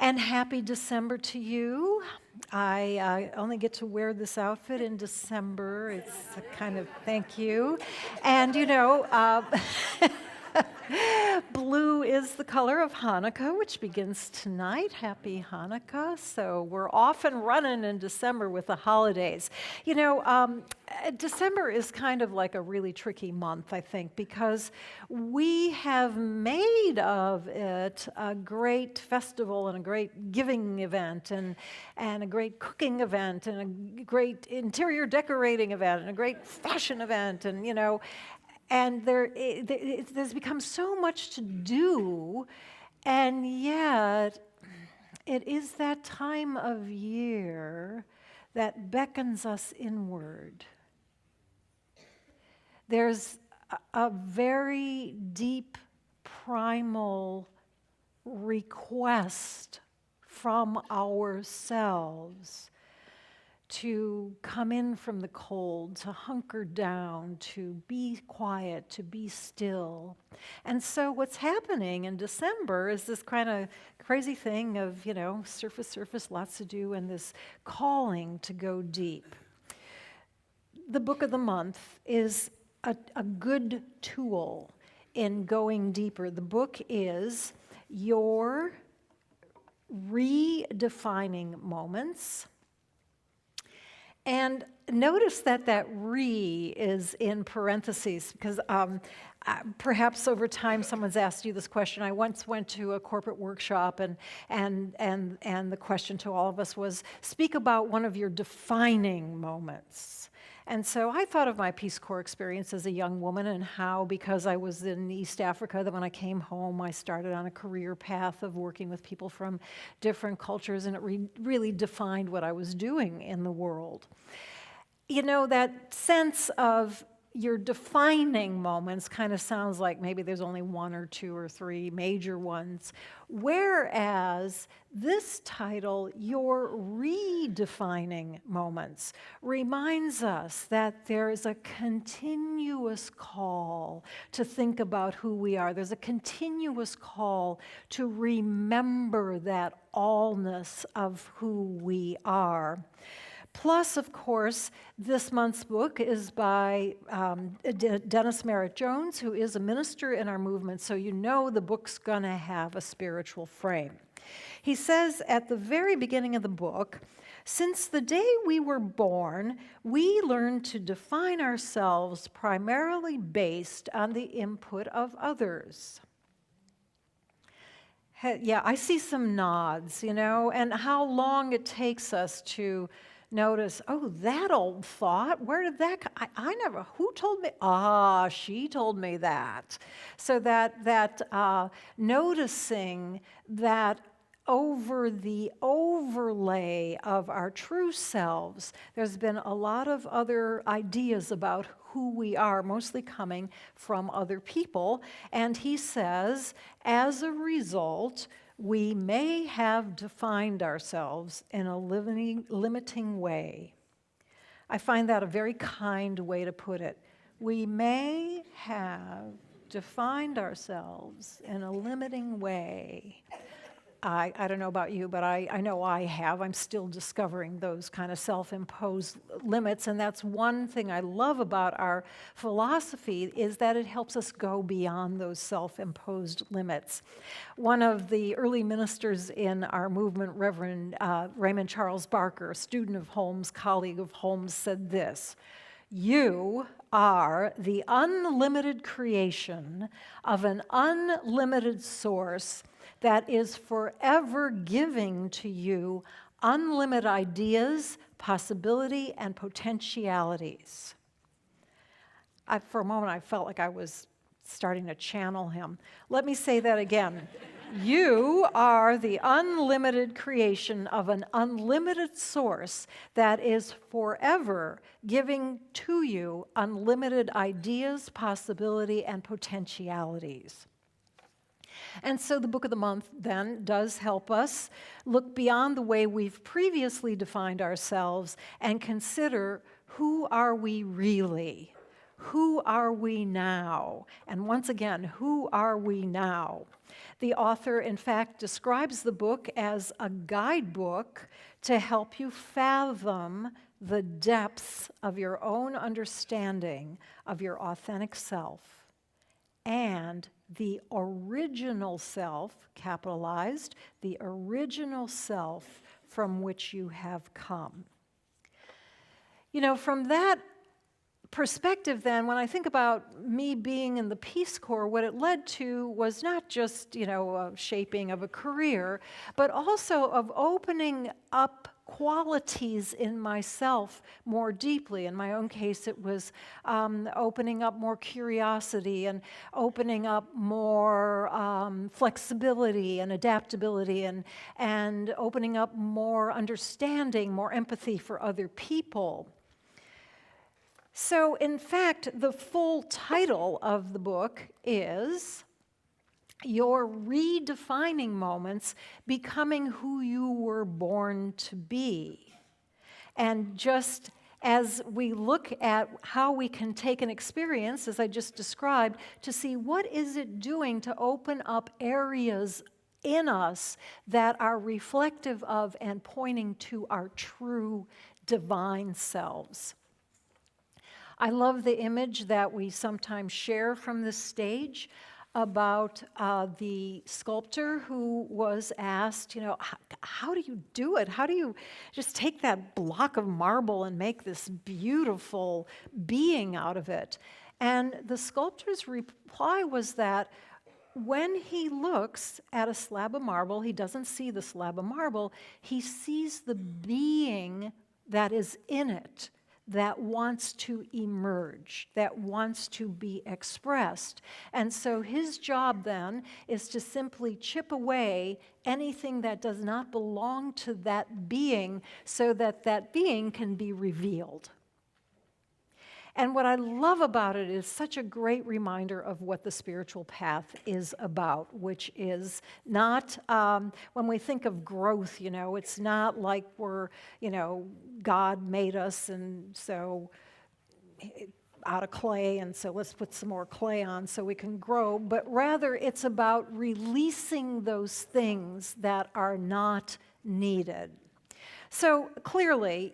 And happy December to you. I only get to wear this outfit in December. It's a kind of thank you. And blue is the color of Hanukkah, which begins tonight. Happy Hanukkah. So we're off and running in December with the holidays. December is kind of like a really tricky month, I think, because we have made of it a great festival and a great giving event and a great cooking event and a great interior decorating event and a great fashion event and there's become so much to do, and yet it is that time of year that beckons us inward. There's a very deep, primal request from ourselves to come in from the cold, to hunker down, to be quiet, to be still. And so what's happening in December is this kind of crazy thing of, surface, lots to do, and this calling to go deep. The book of the month is a good tool in going deeper. The book is Your Redefining Moments. And notice that re is in parentheses because perhaps over time someone's asked you this question. I once went to a corporate workshop and the question to all of us was, speak about one of your defining moments. And so I thought of my Peace Corps experience as a young woman and how, because I was in East Africa, that when I came home, I started on a career path of working with people from different cultures, and it really defined what I was doing in the world. That sense of your defining moments kind of sounds like maybe there's only one or two or three major ones, whereas this title, Your Redefining Moments, reminds us that there is a continuous call to think about who we are. There's a continuous call to remember that allness of who we are. Plus, of course, this month's book is by Dennis Merritt Jones, who is a minister in our movement, so the book's going to have a spiritual frame. He says at the very beginning of the book, since the day we were born, we learned to define ourselves primarily based on the input of others. Yeah, I see some nods, and how long it takes us to notice, oh, that old thought, where did that come? I never, who told me? She told me that. So that noticing that over the overlay of our true selves, there's been a lot of other ideas about who we are, mostly coming from other people. And he says, as a result, we may have defined ourselves in a limiting way. I find that a very kind way to put it. We may have defined ourselves in a limiting way. I don't know about you, but I know I have. I'm still discovering those kind of self-imposed limits, and that's one thing I love about our philosophy is that it helps us go beyond those self-imposed limits. One of the early ministers in our movement, Reverend Raymond Charles Barker, a student of Holmes, colleague of Holmes, said this: you are the unlimited creation of an unlimited source that is forever giving to you unlimited ideas, possibility, and potentialities. For a moment, I felt like I was starting to channel him. Let me say that again. You are the unlimited creation of an unlimited source that is forever giving to you unlimited ideas, possibility, and potentialities. And so the book of the month then does help us look beyond the way we've previously defined ourselves and consider, who are we really? Who are we now? And once again, who are we now? The author, in fact, describes the book as a guidebook to help you fathom the depths of your own understanding of your authentic self and the original self, capitalized, the original self from which you have come. You know, from that perspective then, when I think about me being in the Peace Corps, what it led to was not just, a shaping of a career, but also of opening up qualities in myself more deeply. In my own case, it was opening up more curiosity and opening up more flexibility and adaptability and opening up more understanding, more empathy for other people. So, in fact, the full title of the book is Your Redefining Moments, Becoming Who You Were Born to Be. And just as we look at how we can take an experience, as I just described, to see what is it doing to open up areas in us that are reflective of and pointing to our true divine selves. I love the image that we sometimes share from this stage about the sculptor who was asked, how do you do it? How do you just take that block of marble and make this beautiful being out of it? And the sculptor's reply was that when he looks at a slab of marble, he doesn't see the slab of marble, he sees the being that is in it, that wants to emerge, that wants to be expressed. And so his job then is to simply chip away anything that does not belong to that being so that that being can be revealed. And what I love about it is such a great reminder of what the spiritual path is about, which is not, when we think of growth, it's not like we're, God made us and so out of clay, and so let's put some more clay on so we can grow, but rather it's about releasing those things that are not needed. So clearly,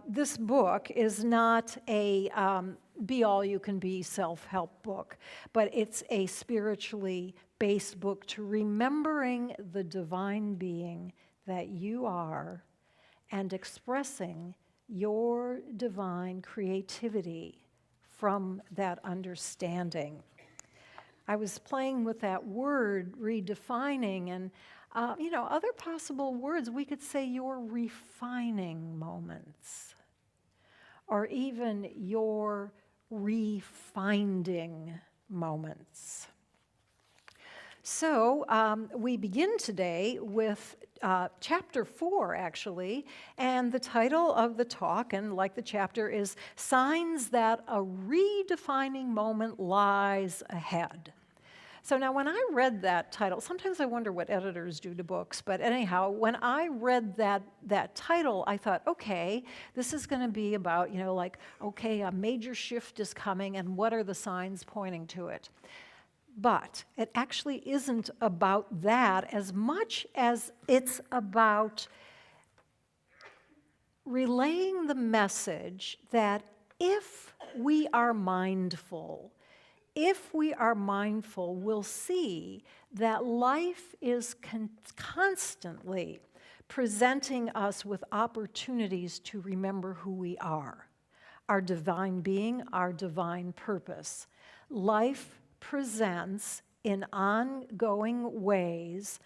this book is not a be-all-you-can-be self-help book, but it's a spiritually based book to remembering the divine being that you are and expressing your divine creativity from that understanding. I was playing with that word, redefining, and other possible words, we could say your refining moments, or even your refinding moments. So we begin today with chapter 4, actually, and the title of the talk, and like the chapter, is Signs That a Redefining Moment Lies Ahead. So now when I read that title, sometimes I wonder what editors do to books, but anyhow, when I read that title, I thought, okay, this is going to be about, okay, a major shift is coming, and what are the signs pointing to it? But it actually isn't about that as much as it's about relaying the message that if we are mindful, we'll see that life is constantly presenting us with opportunities to remember who we are, our divine being, our divine purpose. Life presents in ongoing ways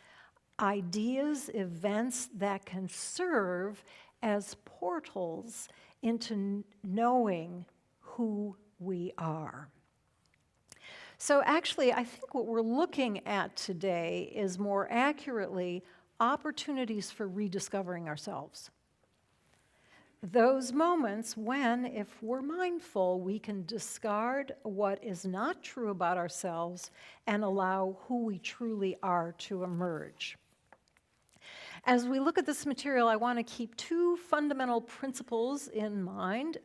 ideas, events that can serve as portals into knowing who we are. So actually, I think what we're looking at today is more accurately opportunities for rediscovering ourselves. Those moments when, if we're mindful, we can discard what is not true about ourselves and allow who we truly are to emerge. As we look at this material, I want to keep two fundamental principles in mind.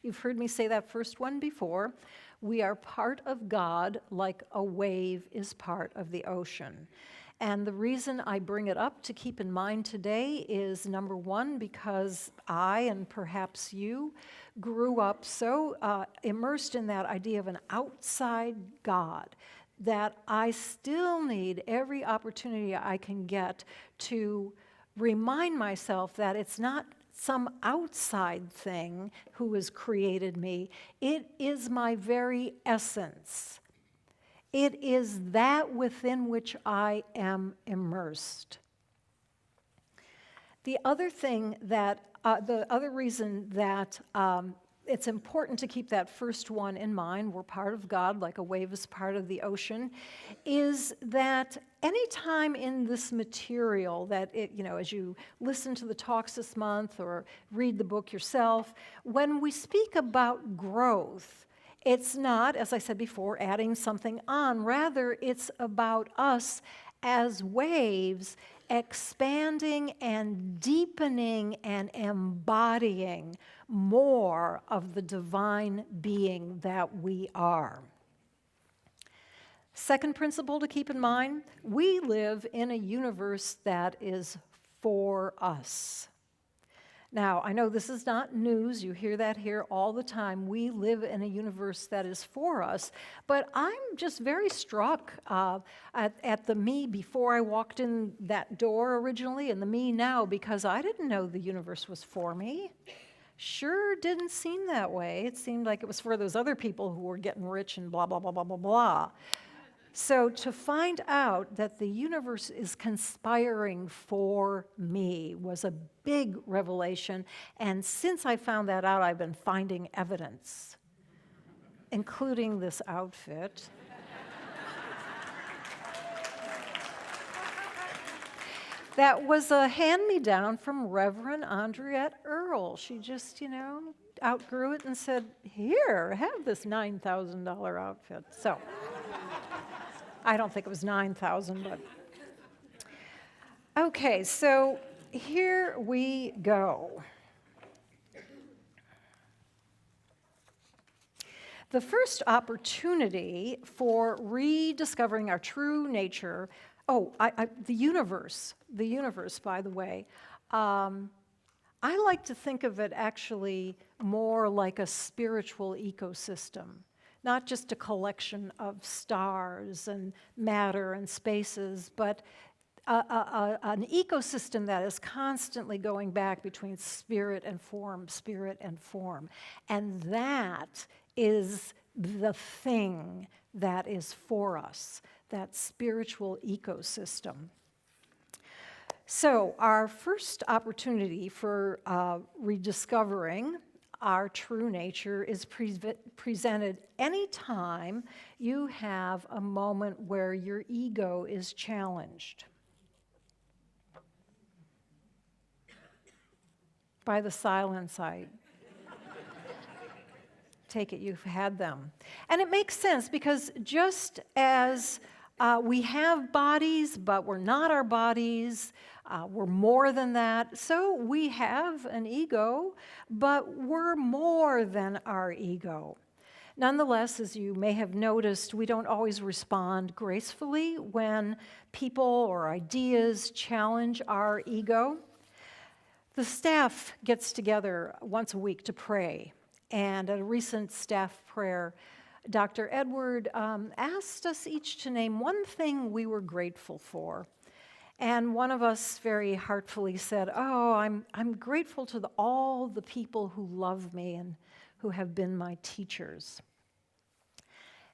You've heard me say that first one before. We are part of God like a wave is part of the ocean. And the reason I bring it up to keep in mind today is, number one, because I, and perhaps you, grew up so immersed in that idea of an outside God that I still need every opportunity I can get to remind myself that it's not some outside thing who has created me. It is my very essence. It is that within which I am immersed. The other thing that, the other reason that it's important to keep that first one in mind, we're part of God like a wave is part of the ocean, is that any time in this material that, as you listen to the talks this month or read the book yourself, when we speak about growth, it's not, as I said before, adding something on. Rather, it's about us as waves expanding and deepening and embodying more of the divine being that we are. Second principle to keep in mind, we live in a universe that is for us. Now, I know this is not news. You hear that here all the time. We live in a universe that is for us. But I'm just very struck at the me before I walked in that door originally and the me now, because I didn't know the universe was for me. Sure didn't seem that way. It seemed like it was for those other people who were getting rich and blah, blah, blah, blah, blah, blah. So to find out that the universe is conspiring for me was a big revelation. And since I found that out, I've been finding evidence, including this outfit. That was a hand-me-down from Reverend Andriette Earle. She just, outgrew it and said, here, have this $9,000 outfit. So I don't think it was 9,000, but. Okay, so here we go. The first opportunity for rediscovering our true nature, the universe, by the way, I like to think of it actually more like a spiritual ecosystem. Not just a collection of stars and matter and spaces, but an ecosystem that is constantly going back between spirit and form. And that is the thing that is for us, that spiritual ecosystem. So our first opportunity for rediscovering our true nature is presented anytime you have a moment where your ego is challenged. By the silence, I take it you've had them. And it makes sense because just as we have bodies, but we're not our bodies, we're more than that. So we have an ego, but we're more than our ego. Nonetheless, as you may have noticed, we don't always respond gracefully when people or ideas challenge our ego. The staff gets together once a week to pray, and at a recent staff prayer, Dr. Edward asked us each to name one thing we were grateful for. And one of us very heartfully said, I'm grateful to all the people who love me and who have been my teachers.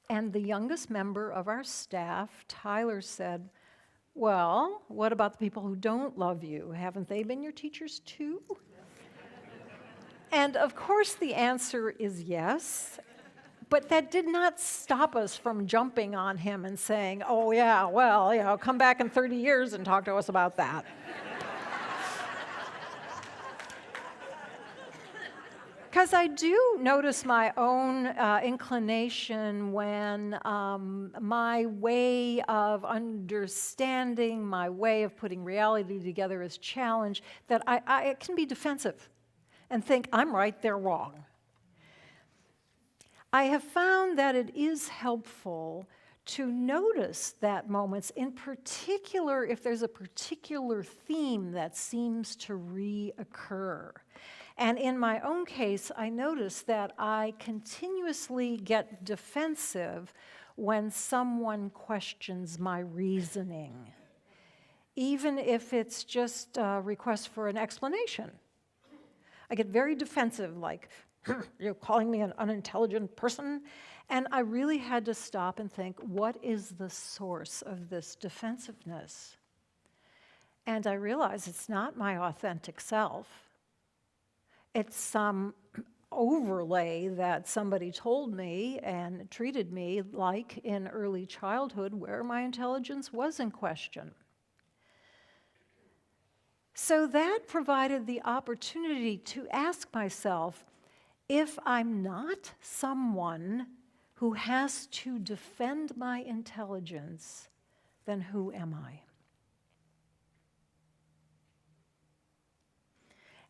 And the youngest member of our staff, Tyler, said, well, what about the people who don't love you? Haven't they been your teachers too? And of course the answer is yes. But that did not stop us from jumping on him and saying, oh yeah, well, come back in 30 years and talk to us about that. Because I do notice my own inclination when my way of understanding, my way of putting reality together is challenged, that I can be defensive and think, I'm right, they're wrong. I have found that it is helpful to notice that moments, in particular if there's a particular theme that seems to reoccur. And in my own case, I notice that I continuously get defensive when someone questions my reasoning, even if it's just a request for an explanation. I get very defensive, like, you're calling me an unintelligent person? And I really had to stop and think, what is the source of this defensiveness? And I realized it's not my authentic self. It's some overlay that somebody told me and treated me like in early childhood, where my intelligence was in question. So that provided the opportunity to ask myself, if I'm not someone who has to defend my intelligence, then who am I?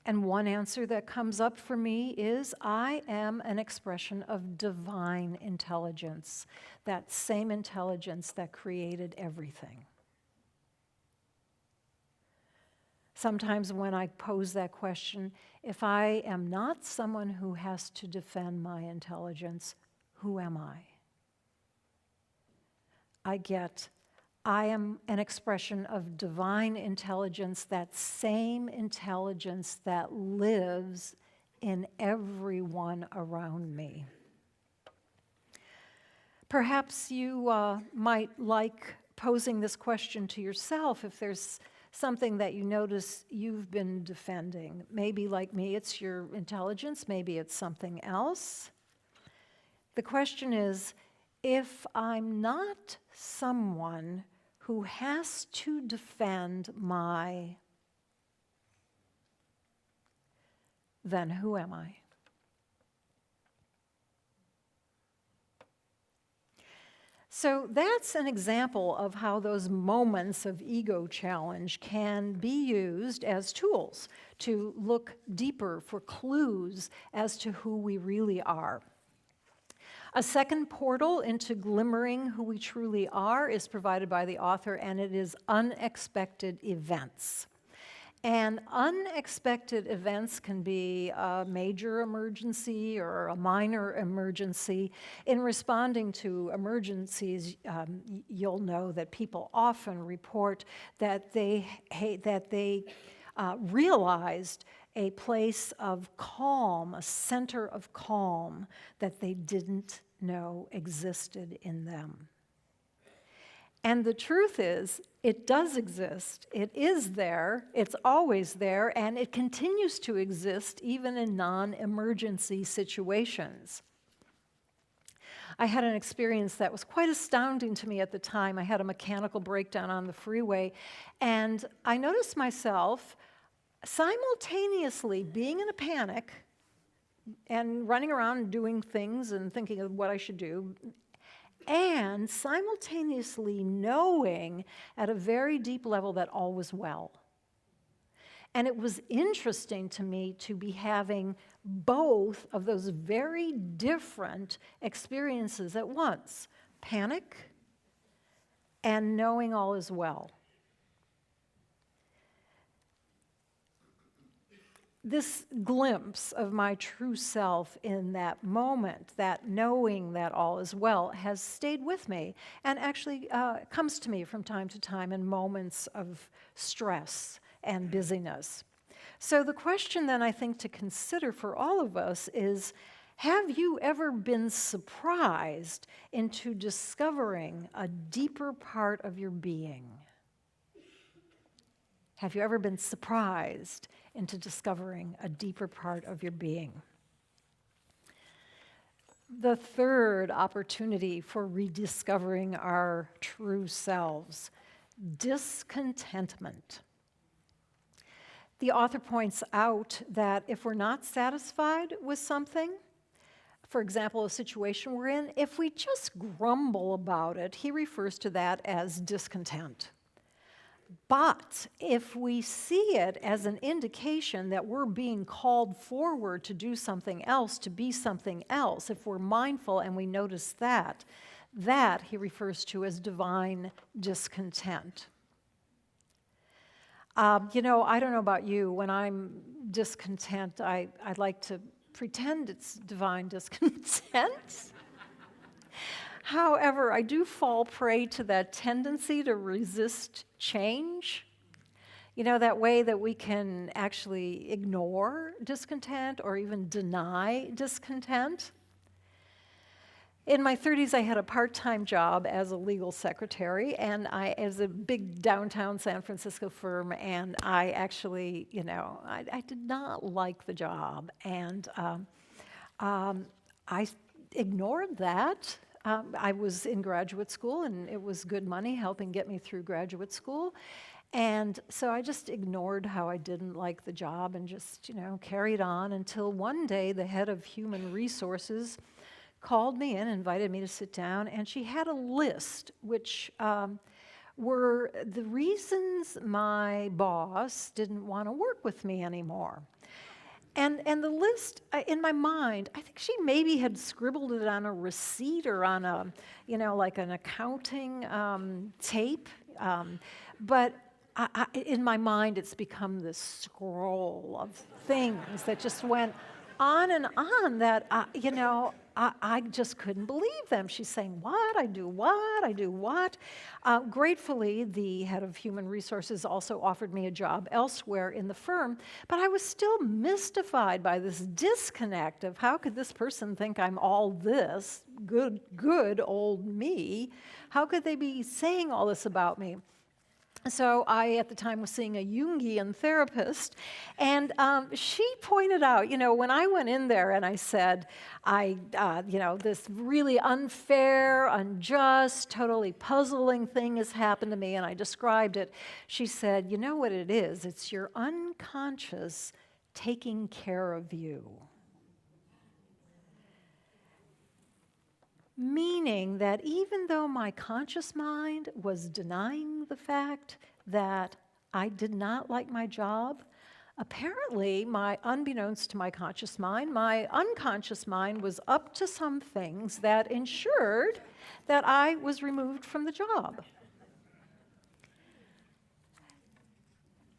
And one answer that comes up for me is I am an expression of divine intelligence, that same intelligence that created everything. Sometimes when I pose that question, if I am not someone who has to defend my intelligence, who am I? I am an expression of divine intelligence, that same intelligence that lives in everyone around me. Perhaps you might like posing this question to yourself if there's something that you notice you've been defending. Maybe like me, it's your intelligence, maybe it's something else. The question is, if I'm not someone who has to defend then who am I? So that's an example of how those moments of ego challenge can be used as tools to look deeper for clues as to who we really are. A second portal into glimmering who we truly are is provided by the author, and it is unexpected events. And unexpected events can be a major emergency or a minor emergency. In responding to emergencies, you'll know that people often report that they realized a place of calm, a center of calm that they didn't know existed in them. And the truth is, it does exist. It is there. It's always there. And it continues to exist even in non-emergency situations. I had an experience that was quite astounding to me at the time. I had a mechanical breakdown on the freeway, and I noticed myself simultaneously being in a panic and running around doing things and thinking of what I should do, and simultaneously knowing at a very deep level that all was well. And it was interesting to me to be having both of those very different experiences at once, panic and knowing all is well. This glimpse of my true self in that moment, that knowing that all is well, has stayed with me and actually comes to me from time to time in moments of stress and busyness. So the question then I think to consider for all of us is, have you ever been surprised into discovering a deeper part of your being? Have you ever been surprised into discovering a deeper part of your being? The third opportunity for rediscovering our true selves, discontentment. The author points out that if we're not satisfied with something, for example, a situation we're in, if we just grumble about it, he refers to that as discontent. But if we see it as an indication that we're being called forward to do something else, to be something else, if we're mindful and we notice that, that he refers to as divine discontent. I don't know about you. When I'm discontent, I like to pretend it's divine discontent. However, I do fall prey to that tendency to resist change. That way that we can actually ignore discontent or even deny discontent. In my 30s, I had a part-time job as a legal secretary, and as a big downtown San Francisco firm, and I actually, I did not like the job, and I ignored that. I was in graduate school, and it was good money helping get me through graduate school. And so I just ignored how I didn't like the job and just, carried on until one day the head of human resources called me in, invited me to sit down, and she had a list which were the reasons my boss didn't want to work with me anymore. And the list, in my mind, I think she maybe had scribbled it on a receipt or on a, like an accounting tape. But in my mind, it's become this scroll of things that just went on and on that, I just couldn't believe them. She's saying, what? I do what? I do what? Gratefully, the head of human resources also offered me a job elsewhere in the firm, but I was still mystified by this disconnect of how could this person think I'm all this, good old me? How could they be saying all this about me? So I, at the time, was seeing a Jungian therapist, and she pointed out, when I went in there and I said, this really unfair, unjust, totally puzzling thing has happened to me, and I described it, she said, you know what it is? It's your unconscious taking care of you. Meaning that even though my conscious mind was denying the fact that I did not like my job, apparently, unbeknownst to my conscious mind, my unconscious mind was up to some things that ensured that I was removed from the job.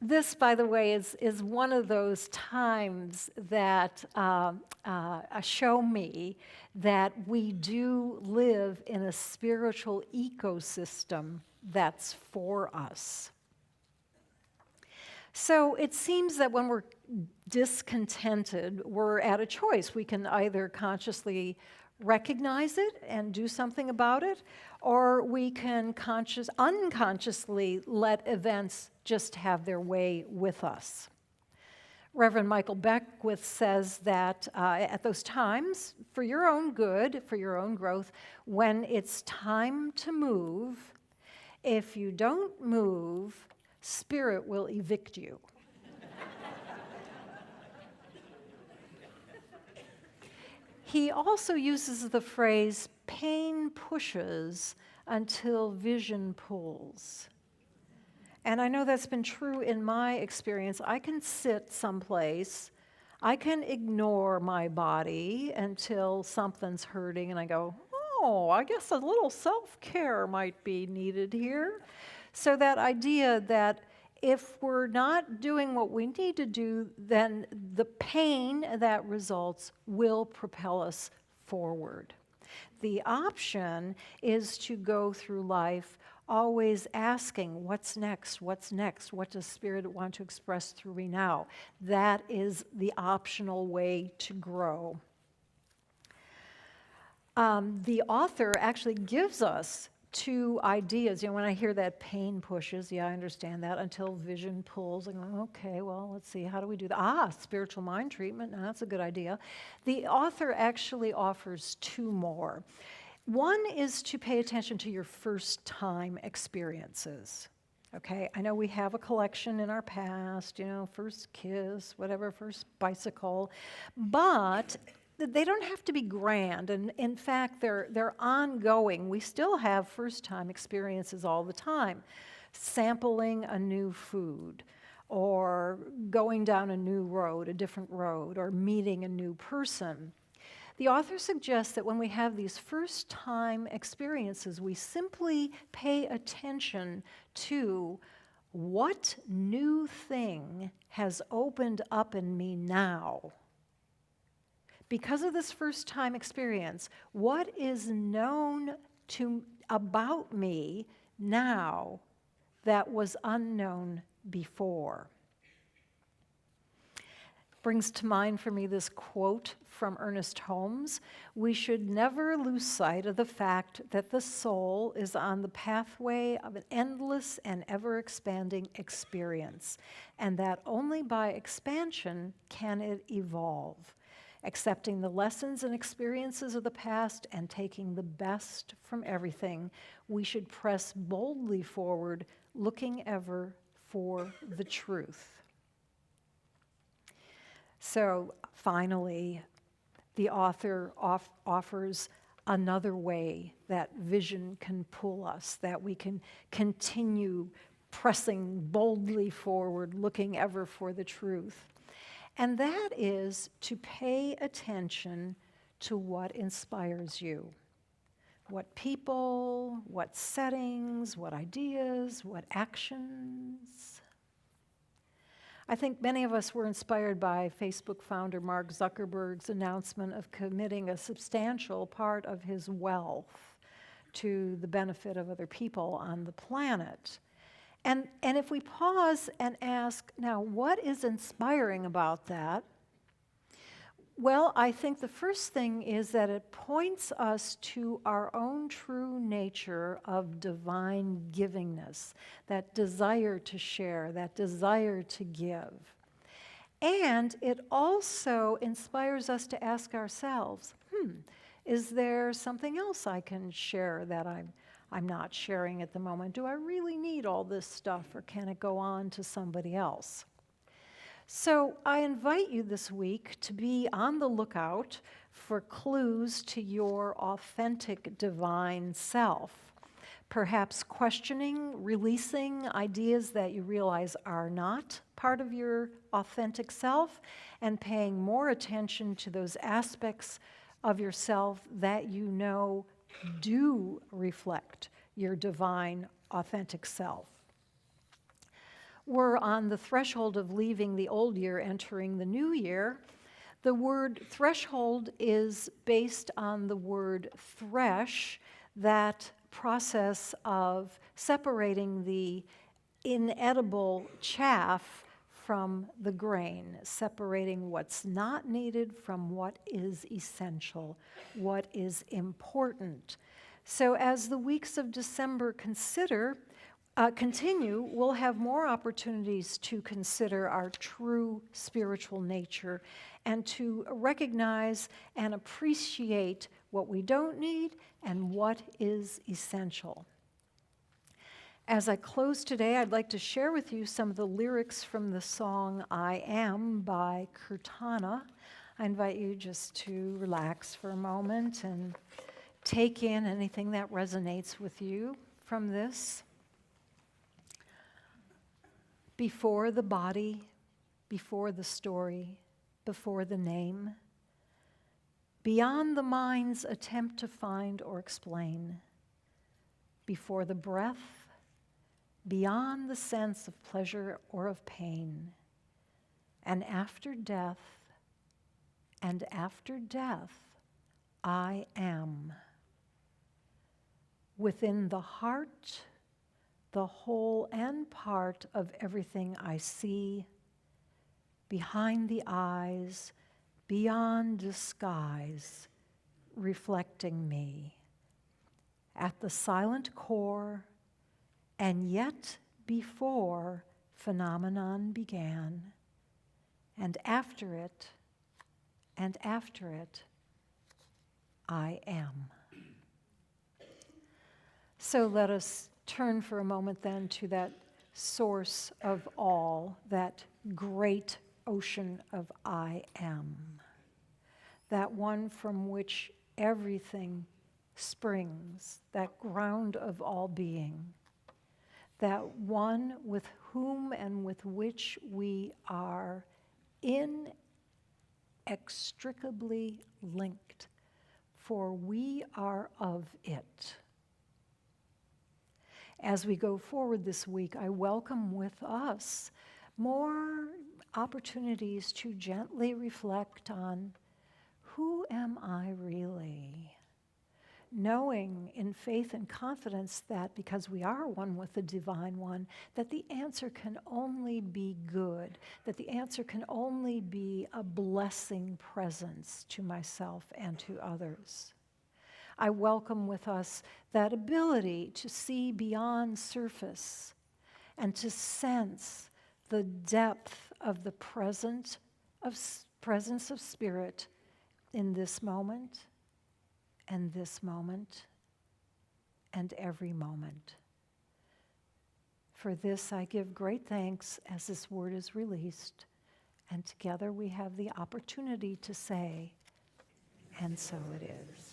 This, by the way, is one of those times that show me that we do live in a spiritual ecosystem that's for us. So it seems that when we're discontented, we're at a choice. We can either consciously recognize it and do something about it, or we can unconsciously let events just have their way with us. Reverend Michael Beckwith says that at those times, for your own good, for your own growth, when it's time to move, if you don't move, spirit will evict you. He also uses the phrase, pain pushes until vision pulls. And I know that's been true in my experience. I can sit someplace, I can ignore my body until something's hurting, and I go, oh, I guess a little self-care might be needed here. So that idea that if we're not doing what we need to do, then the pain that results will propel us forward. The option is to go through life always asking, what's next, what's next, what does Spirit want to express through me now? That is the optional way to grow. The author actually gives us two ideas. When I hear that pain pushes, I understand that, until vision pulls. I go, okay, well, let's see, how do we do that? Spiritual mind treatment, now that's a good idea. The author actually offers two more. One is to pay attention to your first time experiences. Okay, I know we have a collection in our past, first kiss, whatever, first bicycle, but they don't have to be grand, and in fact, they're ongoing. We still have first-time experiences all the time. sampling a new food, or going down a new road, a different road, or meeting a new person. The author suggests that when we have these first-time experiences, we simply pay attention to what new thing has opened up in me now. Because of this first-time experience, what is known about me now that was unknown before? Brings to mind for me this quote from Ernest Holmes: "We should never lose sight of the fact that the soul is on the pathway of an endless and ever-expanding experience, and that only by expansion can it evolve. Accepting the lessons and experiences of the past and taking the best from everything, we should press boldly forward, looking ever for the truth." So finally, the author offers another way that vision can pull us, that we can continue pressing boldly forward, looking ever for the truth. And that is to pay attention to what inspires you. What people, what settings, what ideas, what actions. I think many of us were inspired by Facebook founder Mark Zuckerberg's announcement of committing a substantial part of his wealth to the benefit of other people on the planet. And if we pause and ask, now, what is inspiring about that? Well, I think the first thing is that it points us to our own true nature of divine givingness, that desire to share, that desire to give. And it also inspires us to ask ourselves, is there something else I can share that I'm not sharing at the moment? Do I really need all this stuff, or can it go on to somebody else? So I invite you this week to be on the lookout for clues to your authentic divine self. Perhaps questioning, releasing ideas that you realize are not part of your authentic self, and paying more attention to those aspects of yourself that you know do reflect your divine, authentic self. We're on the threshold of leaving the old year, entering the new year. The word threshold is based on the word thresh, that process of separating the inedible chaff from the grain, separating what's not needed from what is essential, what is important. So as the weeks of December continue, we'll have more opportunities to consider our true spiritual nature and to recognize and appreciate what we don't need and what is essential. As I close today, I'd like to share with you some of the lyrics from the song "I Am" by Kirtana. I invite you just to relax for a moment and take in anything that resonates with you from this. Before the body, before the story, before the name, beyond the mind's attempt to find or explain, before the breath, beyond the sense of pleasure or of pain, and after death, I am. Within the heart, the whole and part of everything I see, behind the eyes, beyond disguise, reflecting me. At the silent core, and yet before phenomenon began, and after it, I am. So let us turn for a moment then to that source of all, that great ocean of I am, that one from which everything springs, that ground of all being, that one with whom and with which we are inextricably linked, for we are of it. As we go forward this week, I welcome with us more opportunities to gently reflect on, who am I really? Knowing in faith and confidence that because we are one with the Divine One, that the answer can only be good, that the answer can only be a blessing presence to myself and to others. I welcome with us that ability to see beyond surface and to sense the depth of the presence of spirit in this moment and this moment and every moment. For this I give great thanks as this word is released, and together we have the opportunity to say, and so it is.